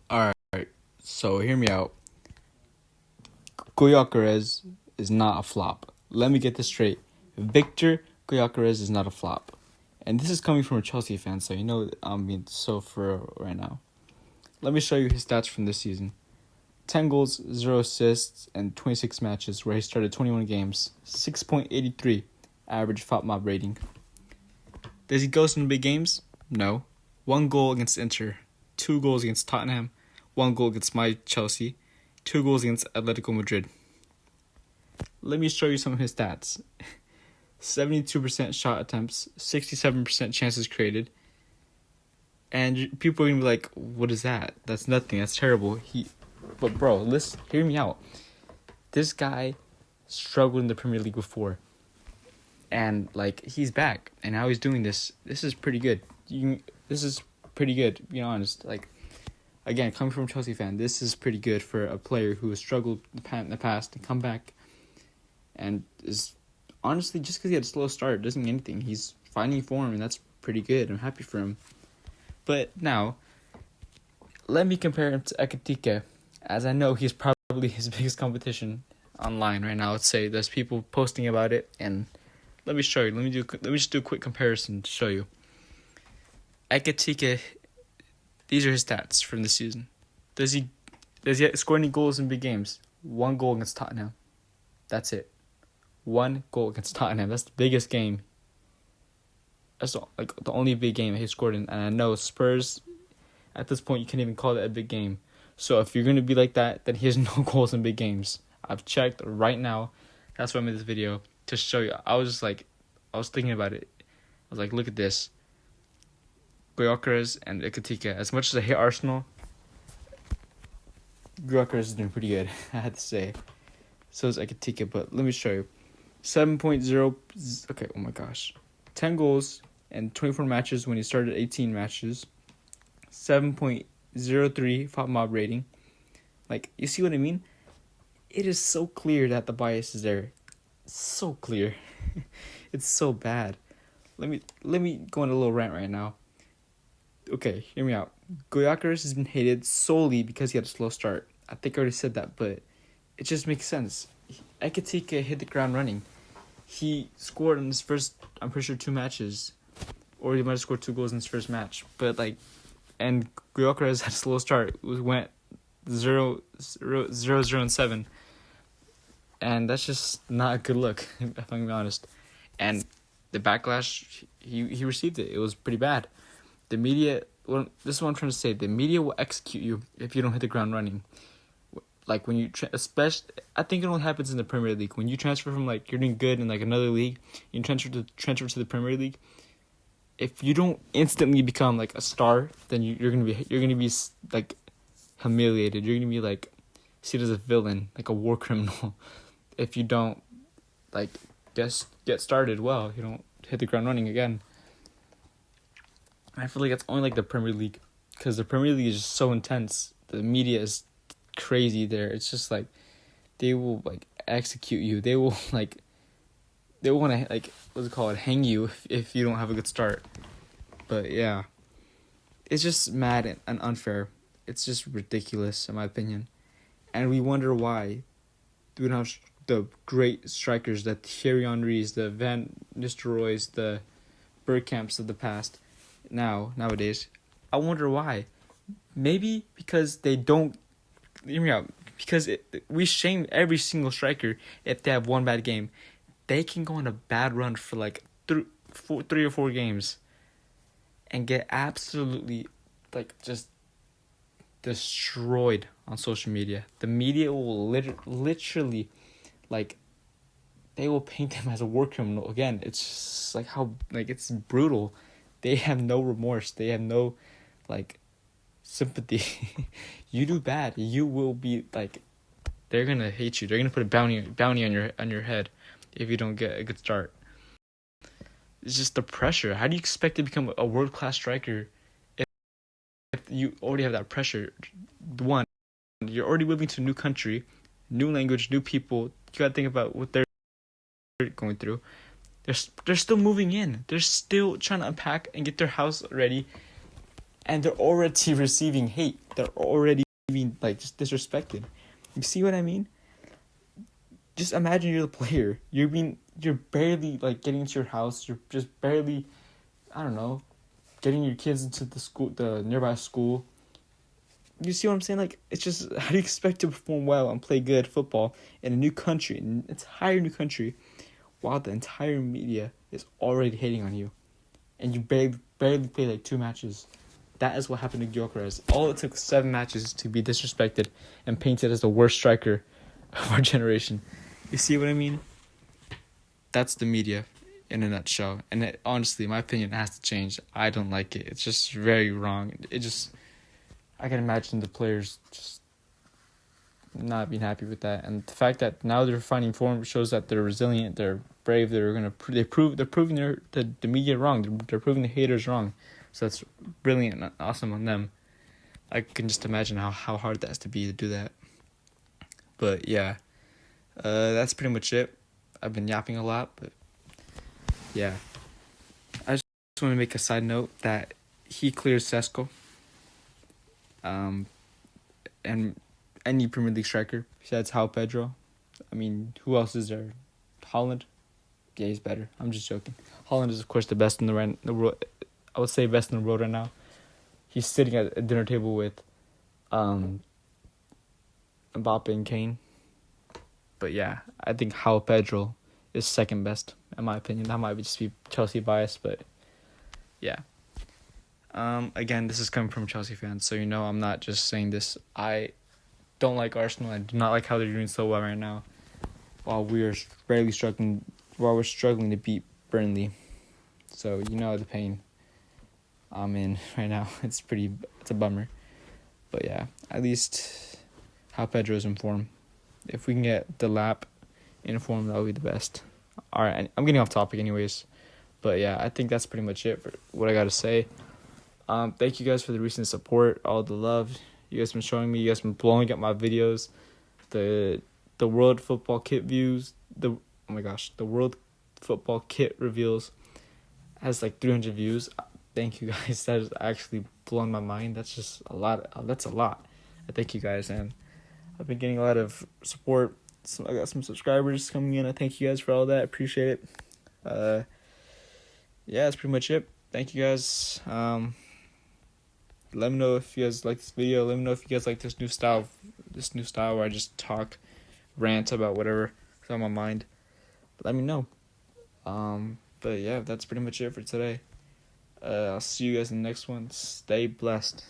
Alright, so hear me out. Gyokeres is not a flop. Let me get this straight. Viktor Gyokeres is not a flop. And this is coming from a Chelsea fan, so you know I'm being so for right now. Let me show you his stats from this season. 10 goals, 0 assists, and 26 matches where he started 21 games. 6.83 average FOTMOB rating. Does he ghost in big games? No. 1 goal against Inter, 2 goals against Tottenham, 1 goal against my Chelsea, 2 goals against Atletico Madrid. Let me show you some of his stats. 72% shot attempts, 67% chances created. And people are going to be like, what is that? That's nothing. That's terrible. But bro, listen, hear me out. This guy struggled in the Premier League before. And, he's back. And now he's doing this. This is pretty good. This is pretty good, to be honest. Again, coming from a Chelsea fan, this is pretty good for a player who has struggled in the past to come back and is honestly, just because he had a slow start doesn't mean anything. He's finding form, and that's pretty good. I'm happy for him. But now, let me compare him to Ekitike, as I know he's probably his biggest competition online right now. Let's say there's people posting about it, and let me show you. Let me just do a quick comparison to show you. Ekitike, these are his stats from this season. Does he score any goals in big games? 1 goal against Tottenham. That's it. 1 goal against Tottenham. That's the biggest game. That's the only big game that he scored in. And I know Spurs, at this point, you can't even call it a big game. So if you're going to be like that, then he has no goals in big games. I've checked right now. That's why I made this video, to show you. I was thinking about it. I was like, look at this. Gyokeres and Ekitike. As much as I hate Arsenal, Gyokeres is doing pretty good, I had to say. So is Ekitike, but let me show you. 7.0. Okay, oh my gosh. 10 goals and 24 matches when he started 18 matches. 7.03 FOTMOB rating. You see what I mean? It is so clear that the bias is there. So clear. It's so bad. Let me go on a little rant right now. Okay, hear me out. Gyokeres has been hated solely because he had a slow start. I think I already said that, but it just makes sense. Ekitike hit the ground running. He scored in his first, I'm pretty sure, 2 matches. Or he might have scored 2 goals in his first match. But, and Gyokeres had a slow start. It went 0, and 7. And that's just not a good look, if I'm going to be honest. And the backlash, he received it. It was pretty bad. The media, this is what I'm trying to say. The media will execute you if you don't hit the ground running. When you, especially, I think it only happens in the Premier League. When you transfer from, you're doing good in, another league, you transfer to the Premier League, if you don't instantly become, a star, then you're gonna be humiliated. You're gonna be, seen as a villain, a war criminal, if you don't, get started well. You don't hit the ground running again. I feel like it's only the Premier League, because the Premier League is just so intense. The media is crazy there. It's just they will execute you. They will they will want to hang you if you don't have a good start. But yeah, it's just mad and unfair. It's just ridiculous in my opinion, and we wonder why we don't have the great strikers, the Thierry Henrys, the Van Nistelrooys, the Bergkamps of the past. Nowadays, I wonder why. Maybe because they don't. Hear me out. Because we shame every single striker if they have one bad game. They can go on a bad run for 3 or 4 games, and get absolutely just destroyed on social media. The media will literally they will paint them as a war criminal. Again, it's just how it's brutal. They have no remorse. They have no sympathy. You do bad, you will be they're gonna hate you. They're gonna put a bounty on your head if you don't get a good start. It's just the pressure. How do you expect to become a world-class striker if you already have that pressure? One, you're already moving to a new country, new language, new people. You gotta think about what they're going through. They're still moving in. They're still trying to unpack and get their house ready. and they're already receiving hate. They're already being like just disrespected. You see what I mean? Just imagine you're the player. You're barely like getting into your house. You're just barely, I don't know, getting your kids into the nearby school. You see what I'm saying? Like, it's just, how do you expect to perform well and play good football in a new country, an entire new country, while the entire media is already hating on you, and you barely played like 2 matches? That is what happened to Gyokeres. All it took 7 matches to be disrespected and painted as the worst striker of our generation. You see what I mean? That's the media in a nutshell. And honestly, my opinion has to change. I don't like it. It's just very wrong. I can imagine the players just not being happy with that. And the fact that now they're finding form shows that they're resilient, they're brave, they're proving the media wrong. They're proving the haters wrong. So that's brilliant and awesome on them. I can just imagine how hard that has to be to do that. But yeah, that's pretty much it. I've been yapping a lot, but yeah. I just want to make a side note that he clears Sesko. And any Premier League striker besides João Pedro. I mean, who else is there? Holland? Yeah, he's better. I'm just joking. Holland is, of course, the best in the world. I would say best in the world right now. He's sitting at a dinner table with Mbappe and Kane. But yeah, I think João Pedro is second best, in my opinion. That might just be Chelsea bias, but yeah. Again, this is coming from Chelsea fans, so you know I'm not just saying this. I don't like Arsenal. I do not like how they're doing so well right now, while we're struggling to beat Burnley. So you know the pain I'm in right now. It's a bummer. But yeah, at least João Pedro's in form. If we can get the lap in form, that would be the best. Alright, I'm getting off topic anyways. But yeah, I think that's pretty much it for what I got to say. Thank you guys for the recent support, all the love you guys been showing me. You guys been blowing up my videos. The World Football Kit views. The World Football Kit reveals has like 300 views. Thank you guys. That is actually blowing my mind. That's just a lot. That's a lot. I thank you guys, and I've been getting a lot of support. I got some subscribers coming in. I thank you guys for all that. Appreciate it. Yeah, that's pretty much it. Thank you guys. Let me know if you guys like this video. Let me know if you guys like this new style where I just rant about whatever is on my mind. Let me know. But yeah, that's pretty much it for today. I'll see you guys in the next one. Stay blessed.